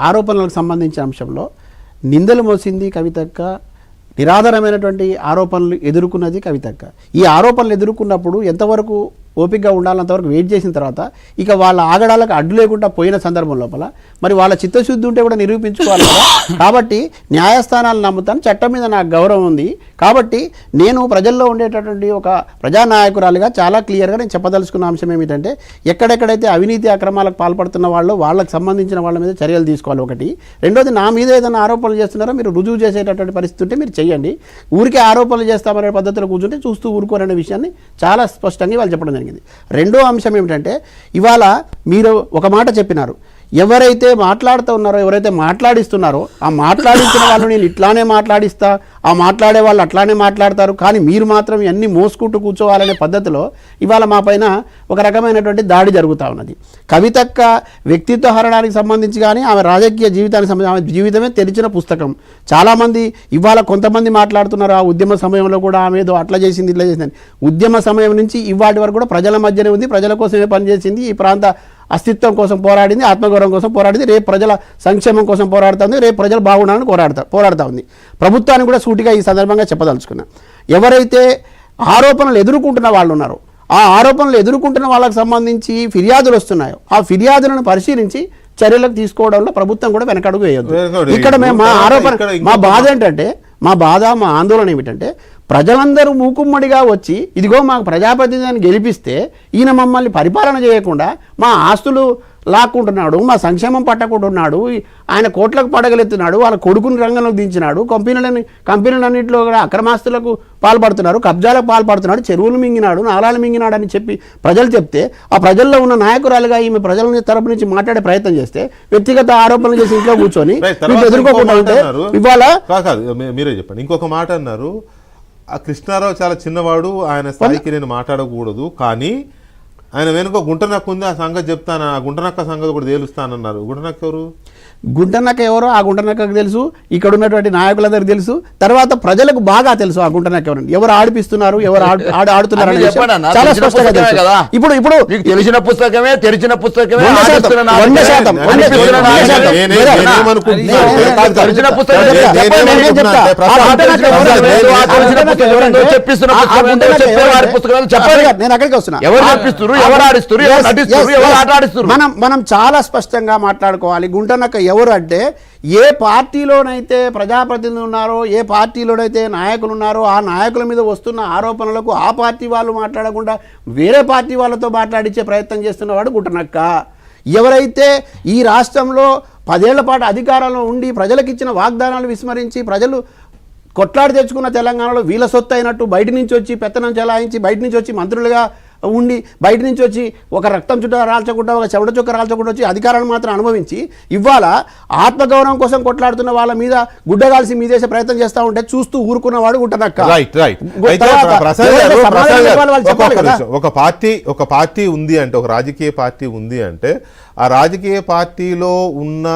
ఆరోపణలకు సంబంధించిన అంశంలో నిందలు మోసింది కవితక్క, నిరాధారమైనటువంటి ఆరోపణలు ఎదుర్కొన్నది కవితక్క. ఈ ఆరోపణలు ఎదుర్కొన్నప్పుడు ఎంతవరకు ఓపికగా ఉండాలంతవరకు వెయిట్ చేసిన తర్వాత ఇక వాళ్ళ ఆగడాలకు అడ్డు లేకుండా పోయిన సందర్భం లోపల మరి వాళ్ళ చిత్తశుద్ధి ఉంటే కూడా నిరూపించుకోవాలి కదా. కాబట్టి న్యాయస్థానాలు నమ్ముతాను, చట్టం మీద నాకు గౌరవం ఉంది. కాబట్టి నేను ప్రజల్లో ఉండేటటువంటి ఒక ప్రజానాయకురాలుగా చాలా క్లియర్గా నేను చెప్పదలుచుకున్న అంశం ఏమిటంటే, ఎక్కడెక్కడైతే అవినీతి అక్రమాలకు పాల్పడుతున్న వాళ్ళు వాళ్ళకి సంబంధించిన వాళ్ళ మీద చర్యలు తీసుకోవాలి ఒకటి. రెండోది, నా మీద ఏదైనా ఆరోపణలు చేస్తున్నారో మీరు రుజువు చేసేటటువంటి పరిస్థితి ఉంటే మీరు చేయండి. ఊరికే ఆరోపణలు చేస్తామనే పద్ధతిలో కూర్చుంటే చూస్తూ ఊరుకోరనే విషయాన్ని చాలా స్పష్టంగా వాళ్ళు చెప్పడం జరిగింది. రెండో అంశం ఏమిటంటే, ఇవాళ మీరు ఒక మాట చెప్పినారు, ఎవరైతే మాట్లాడుతూ ఉన్నారో ఎవరైతే మాట్లాడిస్తున్నారో ఆ మాట్లాడించిన వాళ్ళు నేను ఇట్లానే మాట్లాడిస్తా, ఆ మాట్లాడే వాళ్ళు అట్లానే మాట్లాడతారు, కానీ మీరు మాత్రం ఇవన్నీ మోసుకుంటూ కూర్చోవాలనే పద్ధతిలో ఇవాళ మా పైన ఒక రకమైనటువంటి దాడి జరుగుతూ ఉన్నది. కవితక్క వ్యక్తిత్వ హరణానికి సంబంధించి కానీ ఆమె రాజకీయ జీవితానికి సంబంధించి ఆమె జీవితమే తెరిచిన పుస్తకం. చాలామంది ఇవాళ కొంతమంది మాట్లాడుతున్నారు, ఆ ఉద్యమ సమయంలో కూడా ఆమె ఏదో అట్లా చేసింది ఇట్లా చేసింది. ఉద్యమ సమయం నుంచి ఇవాటి వరకు కూడా ప్రజల మధ్యనే ఉంది, ప్రజల కోసమే పనిచేసింది, ఈ ప్రాంత అస్తిత్వం కోసం పోరాడింది, ఆత్మగౌరవం కోసం పోరాడింది, రేపు ప్రజల సంక్షేమం కోసం పోరాడుతుంది, రేపు ప్రజలు బాగుండాలని పోరాడుతూ ఉంది. ప్రభుత్వానికి కూడా సూటిగా ఈ సందర్భంగా చెప్పదలుచుకున్నా, ఎవరైతే ఆరోపణలు ఎదుర్కొంటున్న వాళ్ళు ఉన్నారో ఆ ఆరోపణలు ఎదుర్కొంటున్న వాళ్ళకి సంబంధించి ఫిర్యాదులు వస్తున్నాయో ఆ ఫిర్యాదులను పరిశీలించి చర్యలకు తీసుకోవడంలో ప్రభుత్వం కూడా వెనకడుగు వేయొద్దు. ఇక్కడ మేము మా ఆరోపణ, మా బాధ ఏంటంటే, మా ఆందోళన ఏమిటంటే, ప్రజలందరూ మూకుమ్మడిగా వచ్చి ఇదిగో మాకు ప్రజాప్రతినిధిని గెలిపిస్తే ఈయన మమ్మల్ని పరిపాలన చేయకుండా మా ఆస్తులు లాక్కుంటున్నాడు, మా సంక్షేమం పట్టకుంటున్నాడు, ఆయన కోట్లకు పడగలెత్తున్నాడు, వాళ్ళ కొడుకుని రంగంలోకి దించినాడు, కంపెనీలన్నింటిలో కూడా అక్రమాస్తులకు పాల్పడుతున్నారు, కబ్జాలకు పాల్పడుతున్నాడు, చెరువులు మింగినాడు, నాలాలు మింగినాడు అని చెప్పి ప్రజలు చెప్తే, ఆ ప్రజల్లో ఉన్న నాయకురాలుగా ఈమె ప్రజల తరపు నుంచి మాట్లాడే ప్రయత్నం చేస్తే, వ్యక్తిగత ఆరోపణలు చేసి ఇంట్లో కూర్చొని ఎదుర్కోకుండా ఉంటే ఇవాళ మీరే చెప్పండి. ఇంకొక మాట అన్నారు, ఆ కృష్ణారావు చాలా చిన్నవాడు, ఆయన స్థాయికి నేను మాట్లాడకూడదు, కానీ ఆయన వెనుక గుంటనక్క ఉంది, ఆ సంగతి చెప్తాను, ఆ గుంటనక్క సంగతి కూడా తేలుస్తానన్నారు. గుంటనక్క ఎవరు? గుంటనక్క ఎవరో ఆ గుంటనక్కకు తెలుసు, ఇక్కడ ఉన్నటువంటి నాయకులందరికీ తెలుసు, తర్వాత ప్రజలకు బాగా తెలుసు ఆ గుంటనక్క ఎవరు, ఎవరు ఆడిపిస్తున్నారు, ఎవరు ఆడుతున్నారు చాలా స్పష్టంగా తెలుసు. ఇప్పుడు ఇప్పుడు తెలిసిన పుస్తకమే, తెరిచిన పుస్తకమే, నేను అక్కడికి వస్తున్నా. మనం చాలా స్పష్టంగా మాట్లాడుకోవాలి. గుంటనక్క ఎవరు అంటే, ఏ పార్టీలోనైతే ప్రజాప్రతినిధులు ఉన్నారో, ఏ పార్టీలోనైతే నాయకులు ఉన్నారో ఆ నాయకుల మీద వస్తున్న ఆరోపణలకు ఆ పార్టీ వాళ్ళు మాట్లాడకుండా వేరే పార్టీ వాళ్ళతో మాట్లాడించే ప్రయత్నం చేస్తున్నవాడు గుంటనక్క. ఎవరైతే ఈ రాష్ట్రంలో 10 ఏళ్ల పాటు అధికారంలో ఉండి ప్రజలకు ఇచ్చిన వాగ్దానాలు విస్మరించి ప్రజలు కొట్లాడి తెచ్చుకున్న తెలంగాణలో వీళ్ళ సొత్తు అయినట్టు బయట నుంచి వచ్చి పెత్తనం చెలాయించి బయట నుంచి వచ్చి మంత్రులుగా ఉండి బయట నుంచి వచ్చి ఒక రక్తం చుట్ట రాల్చకుండా ఒక చెమట చుక్క రాల్చకుండా వచ్చి అధికారాన్ని మాత్రం అనుభవించి ఇవాళ ఆత్మగౌరవం కోసం కొట్లాడుతున్న వాళ్ళ మీద గుడ్డగాల్సి మీదేసే ప్రయత్నం చేస్తూ ఉంటే చూస్తూ ఊరుకున్నవాడు గుంటనక్క. ఒక పార్టీ ఉంది అంటే, ఒక రాజకీయ పార్టీ ఉంది అంటే, ఆ రాజకీయ పార్టీలో ఉన్న